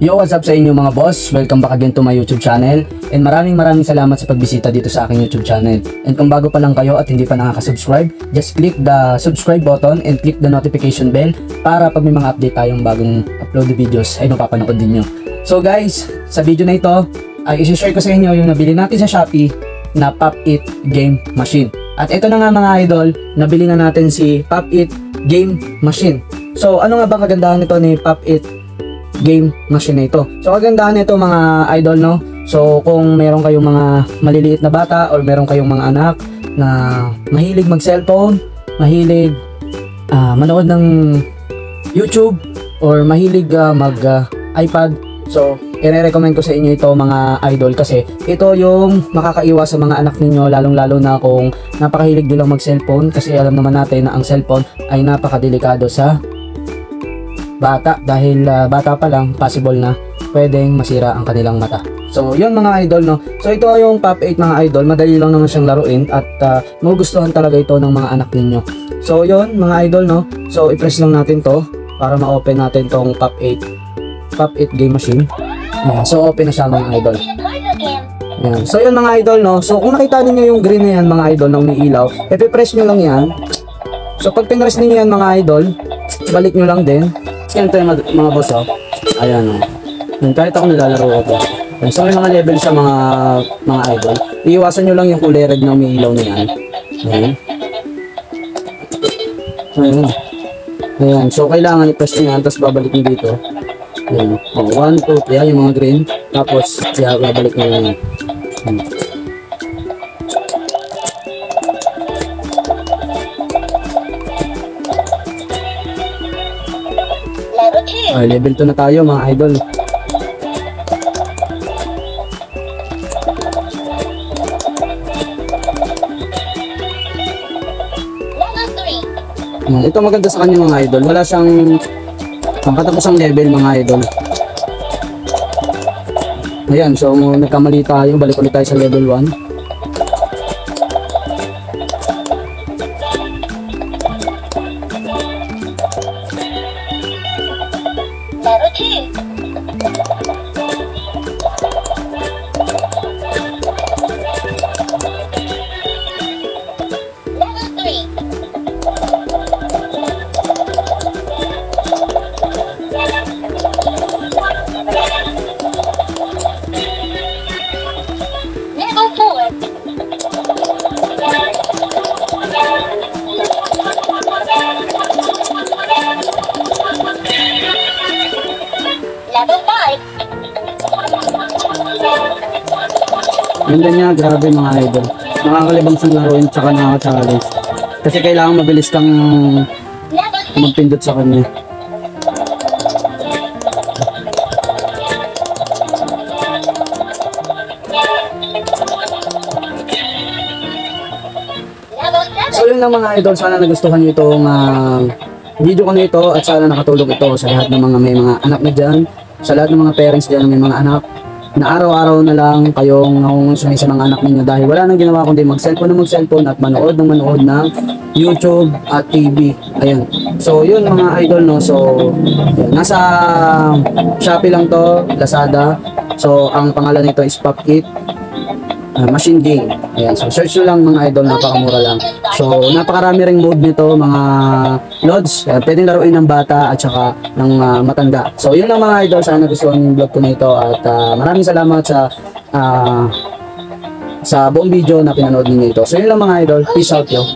Yo, what's up sa inyo mga boss? Welcome back again to my YouTube channel. And maraming salamat sa pagbisita dito sa aking YouTube channel. And kung bago pa lang kayo at hindi pa nakaka-subscribe, just click the subscribe button and click the notification bell para pag may mga update tayong bagong upload na videos ay mapapanood din nyo. So guys, sa video na ito ay isi-share ko sa inyo yung nabili natin sa Shopee na Pop It Game Machine. At ito na nga mga idol, nabili na natin si Pop It Game Machine. So ano nga ba kagandahan nito ni Pop It Game Machine na ito? So kagandahan nito mga idol, no? So kung meron kayong mga maliliit na bata or meron kayong mga anak na mahilig mag cellphone, mahilig manood ng YouTube or mahilig mag iPad, so i-recommend ko sa inyo ito mga idol, kasi ito yung makakaiwas sa mga anak ninyo, lalong lalo na kung napakahilig nilang mag cellphone, kasi alam naman natin na ang cellphone ay napakadelikado sa bata dahil bata pa lang, possible na pwedeng masira ang kanilang mata. So yun mga idol, no? So ito yung Pop 8 mga idol, madali lang naman siyang laruin at magugustuhan talaga ito ng mga anak ninyo. So yun mga idol, no? So i-press lang natin to para ma-open natin tong Pop 8 Game Machine. Ayan, so open na siya mga idol. Ayan. So yun mga idol, no? So kung nakita niyo yung green na yan mga idol na umiilaw, i-press nyo lang yan. So pag pinress niyo yan mga idol, balik nyo lang din. Yan tayo mga boss, oh. Ayan, oh. Kahit ako nalalaro ito. So may mga level sa mga idol. Iiwasan nyo lang yung kulay red na umiilaw na yan. Ayan. Ayan. Ayan. So kailangan i-press nyo yan, tapos babalik nyo dito. Ayan. Oh, 1, 2, 3, yung mga green. Tapos babalik nyo yan. Ayan. Ay, level 2 na tayo mga idol. Ito maganda sa kanya mga idol. Wala siyang katapusang level mga idol. Ayan, so nagkamali tayo. Balik ulit tayo sa level 1. Ganda niya, grabe mga idol. Nakakalibang sa laruin tsaka nakaka-challenge. Kasi kailangan mabilis kang magpindot sa kanya. So yun lang mga idol, sana nagustuhan nyo itong video ko na ito at sana nakatulog ito sa lahat ng mga may mga anak na dyan, sa lahat ng mga parents dyan na may mga anak na araw-araw na lang kayong nangungunsuni sa mga anak ninyo dahil wala nang ginawa kundi mag-cellphone at manood ng YouTube at TV. Ayan. So yun mga idol, no. So yun, nasa Shopee lang to, Lazada. So ang pangalan nito is Pop It Machine Game. Ayan. So search nyo lang mga idol, napakamura lang. So napakarami ring mode nito mga loads. Pwedeng laruin ng bata at saka ng matanda. So yun lang mga idol, sana gustuhan yung vlog ko na ito at maraming salamat sa buong video na pinanood niyo ito. So yun lang mga idol, peace out yo.